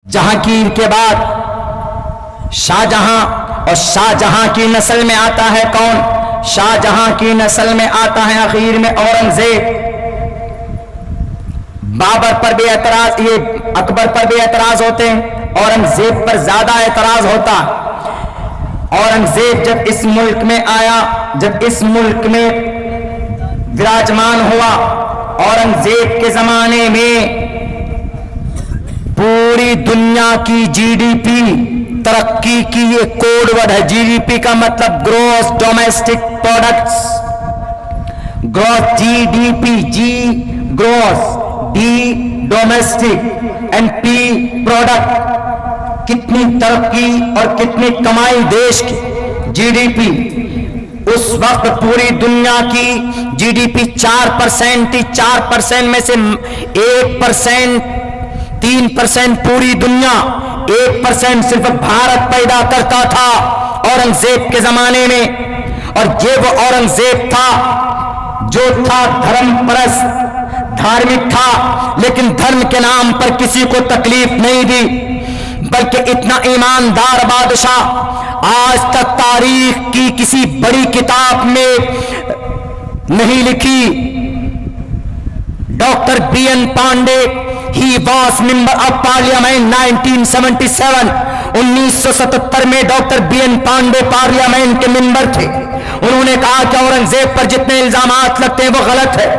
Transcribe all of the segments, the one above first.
جہانگیر کے بعد شاہجہاں، اور شاہجہاں کی نسل میں آتا ہے کون؟ شاہجہاں کی نسل میں آتا ہے آخر میں اورنگزیب۔ بابر پر بھی اعتراض، یہ اکبر پر بھی اعتراض ہوتے ہیں، اورنگزیب پر زیادہ اعتراض ہوتا۔ اورنگزیب جب اس ملک میں آیا، جب اس ملک میں وراجمان ہوا، اورنگزیب کے زمانے میں پوری دنیا کی جی ڈی پی ترقی کی، یہ کوڈ ورڈ ہے۔ جی ڈی پی کا مطلب gross domestic products, gross G D P, G gross, D domestic and P product, کتنی ترقی اور کتنی کمائی دیش کی جی ڈی پی۔ اس وقت پوری دنیا کی جی ڈی پی 4% تھی، 4% میں سے 1%، 3% پوری دنیا، 1% صرف بھارت پیدا کرتا تھا اورنگزیب کے زمانے میں۔ اور یہ وہ اورنگزیب تھا جو تھا دھرم پرست، دھارمک تھا، لیکن دھرم کے نام پر کسی کو تکلیف نہیں دی، بلکہ اتنا ایماندار بادشاہ آج تک تاریخ کی کسی بڑی کتاب میں نہیں لکھی۔ Doctor B N Pandey, he was member of parliament 1977، 1977 میں doctor B N Pandey parliament کے ممبر تھے۔ انہوں نے کہا کہ اورنگزیب پر جتنے الزامات لگتے ہیں وہ غلط ہے،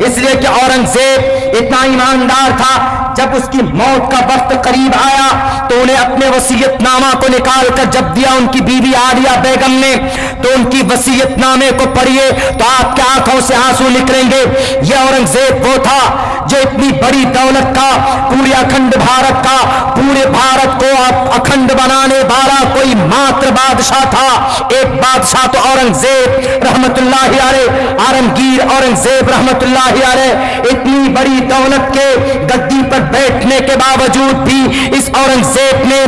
اس لیے کہ اورنگزیب اتنا ایماندار تھا۔ جب اس کی موت کا وقت قریب آیا تو انہیں اپنے وصیت نامہ کو نکال کر جب دیا ان کی بیوی عالیہ بیگم نے، تو ان کی وصیت نامے کو پڑھیے تو آپ کے آنکھوں سے آنسو نکلیں گے۔ یہ اورنگزیب وہ تھا جو اتنی بڑی دولت کا، پورے اکھنڈ بھارت کا، پورے بھارت کو اکھنڈ بنانے والا کوئی ماتر بادشاہ تھا، ایک بادشاہ تو اورنگزیب رحمت اللہ علیہ، عالمگیر اورنگزیب رحمت اللہ علیہ۔ اتنی بڑی دولت کے گدی پر بیٹھنے کے باوجود بھی اس اورنگزیب نے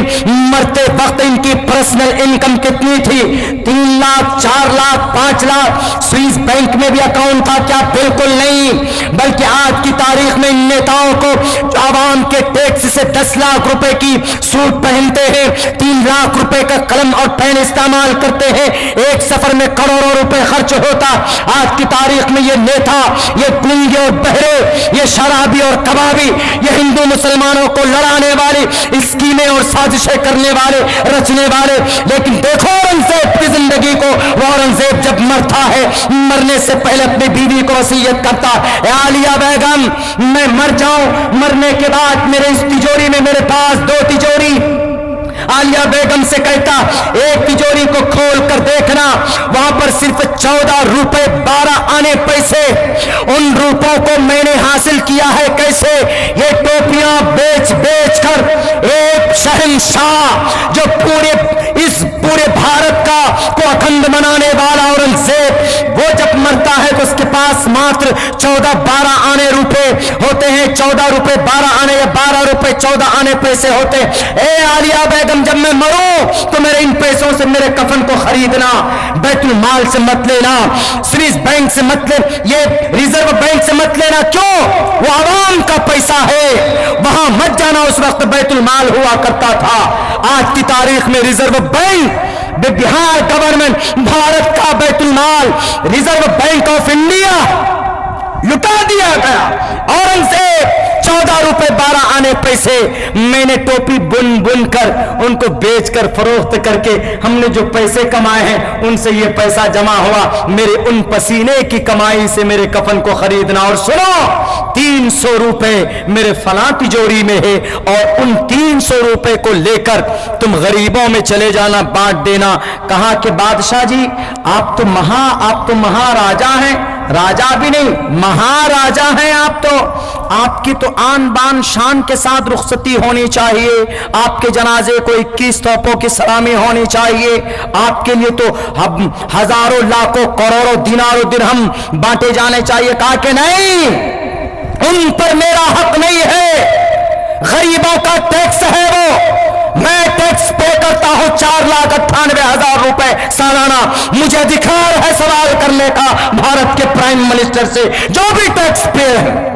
مرتے وقت ان کی پرسنل انکم کتنی تھی؟ 3 لاکھ، 4 لاکھ، 5 لاکھ۔ سوئس بینک میں بھی اکاؤنٹ تھا کیا؟ بالکل نہیں، بلکہ آج کی تاریخ میں ان نیتاؤں کو عوام کے ٹیکس سے 10 لاکھ روپے کی سوٹ پہنتے ہیں، 3 لاکھ روپے کا قلم اور پین استعمال کرتے ہیں، ایک سفر میں کروڑوں روپے خرچ ہوتا۔ آج کی تاریخ میں یہ نیتا، یہ گونگے اور بہرے، یہ شرابی اور کبابی، یہ ہندو مسلمانوں کو لڑانے والے، اسکیمیں اور سازشیں کرنے والے، رچنے والے۔ لیکن دیکھو اورنگزیب کی زندگی کو، وہ اورنگزیب جب مرتا ہے، مرنے سے پہلے اپنی بیوی کو وصیت کرتا، اے عالیہ بیگم میں مر جاؤں، مرنے کے بعد میرے اس تجوری میں میرے پاس 2 تجوری، عالیہ بیگم سے کہتا ایک تجوری کو کھول کر دیکھنا، وہاں پر صرف 14 روپے 12 آنے پیسے، ان روپوں کو میں نے حاصل کیا ہے کیسے؟ یہ ٹوپیاں بیچ بیچ کر ایک شہنشاہ جو پورے بھارت کا کو اکھنڈ بنانے والا اورنگزیب، وہ جب مرتا ہے تو اس کے پاس ماتر 14-12 آنے روپے ہوتے ہیں، 14 روپے 12 آنے یا 12 روپے 14 آنے پیسے ہوتے۔ اے عالیہ بیگم جب میں مروں تو میرے ان پیسوں سے میرے کفن کو خریدنا، بیت المال سے مت لینا، سوئس بینک سے مت لے، یہ ریزرو بینک سے مت لینا۔ کیوں؟ وہ عوام کا پیسہ ہے، وہاں مت جانا۔ اس وقت بیت المال ہوا کرتا تھا، آج کی تاریخ میں ریزرو بینک، بہار گورنمنٹ، بھارت کا بیت المال، ریزرو بینک آف انڈیا لٹا دیا گیا۔ اورنگزیب 14 روپے 12 آنے پیسے، میں نے ٹوپی بن بن کر ان کو بیچ کر فروخت کر کے ہم نے جو پیسے کمائے ہیں ان سے یہ پیسہ جمع ہوا، میرے ان پسینے کی کمائی سے میرے کفن کو خریدنا۔ اور سنو 300 روپے میرے فلاں تجوری میں ہے، اور ان 300 روپے کو لے کر تم غریبوں میں چلے جانا، بانٹ دینا۔ کہا کہ بادشاہ جی آپ تو مہاراجا ہیں، راجا بھی نہیں مہاراجا ہیں آپ کی تو آن بان شان کے ساتھ رخصتی ہونی چاہیے، آپ کے جنازے کو 21 توپوں کی سلامی ہونی چاہیے، آپ کے لیے تو ہزاروں لاکھوں کروڑوں دینار و درہم بانٹے جانے چاہیے۔ کہا کہ نہیں، ان پر میرا حق نہیں ہے، غریبوں کا ٹیکس ہے، وہ میں ٹیکس پے کرتا ہوں 4,98,000 روپے سالانہ، مجھے ادھیکار ہے سوال کرنے کا بھارت کے پرائم منسٹر سے جو بھی ٹیکس پے ہے۔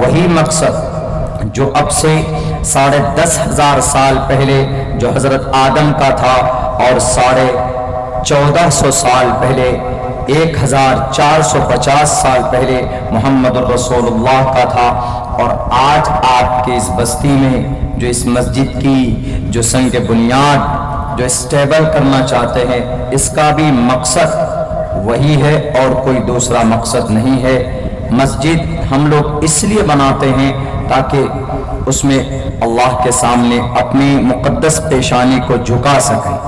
وہی مقصد جو اب سے 10,500 سال پہلے جو حضرت آدم کا تھا اور 1450 سال پہلے 1450 سال پہلے محمد الرسول اللہ کا تھا، اور آج آپ کے اس بستی میں جو اس مسجد کی جو سنگ بنیاد جو اسٹیبل کرنا چاہتے ہیں، اس کا بھی مقصد وہی ہے اور کوئی دوسرا مقصد نہیں ہے۔ مسجد ہم لوگ اس لیے بناتے ہیں تاکہ اس میں اللہ کے سامنے اپنی مقدس پیشانی کو جھکا سکیں۔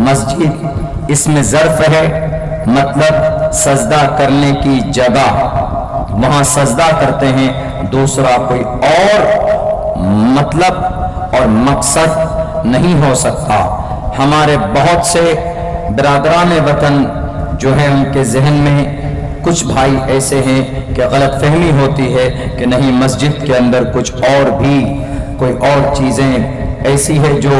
مسجد اس میں ظرف ہے، مطلب سجدہ کرنے کی جگہ، وہاں سجدہ کرتے ہیں، دوسرا کوئی اور مطلب اور مقصد نہیں ہو سکتا۔ ہمارے بہت سے برادران وطن جو ہیں ان کے ذہن میں کچھ بھائی ایسے ہیں کہ غلط فہمی ہوتی ہے کہ نہیں، مسجد کے اندر کچھ اور بھی کوئی اور چیزیں ایسی ہے جو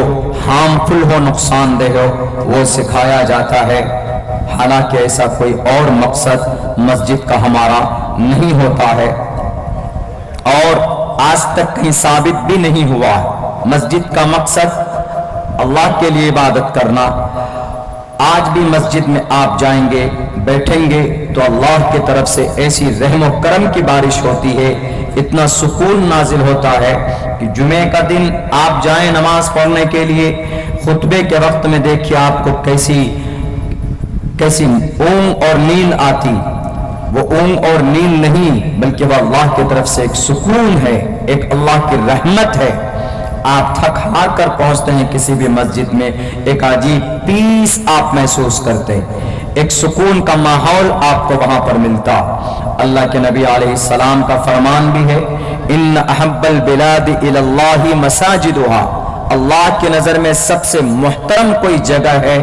ہارمفل ہو، نقصان دہ ہو، وہ سکھایا جاتا ہے۔ حالانکہ ایسا کوئی اور مقصد مسجد کا ہمارا نہیں ہوتا ہے، اور آج تک کہیں ثابت بھی نہیں ہوا۔ مسجد کا مقصد اللہ کے لیے عبادت کرنا۔ آج بھی مسجد میں آپ جائیں گے، بیٹھیں گے تو اللہ کی طرف سے ایسی رحم و کرم کی بارش ہوتی ہے، اتنا سکون نازل ہوتا ہے کہ جمعے کا دن آپ جائیں نماز پڑھنے کے لیے، خطبے کے وقت میں دیکھیے آپ کو کیسی اونگ اور نیند آتی۔ وہ اونگ اور نیند نہیں، بلکہ وہ اللہ کی طرف سے ایک سکون ہے، ایک اللہ کی رحمت ہے۔ آپ تھک ہار کر پہنچتے ہیں کسی بھی مسجد میں، ایک عجیب پیس آپ محسوس کرتے، ایک سکون کا ماحول آپ کو وہاں پر ملتا۔ اللہ کے نبی علیہ السلام کا فرمان بھی ہے، ان احب البلاد الی اللہ مساجدها، اللہ کی نظر میں سب سے محترم کوئی جگہ ہے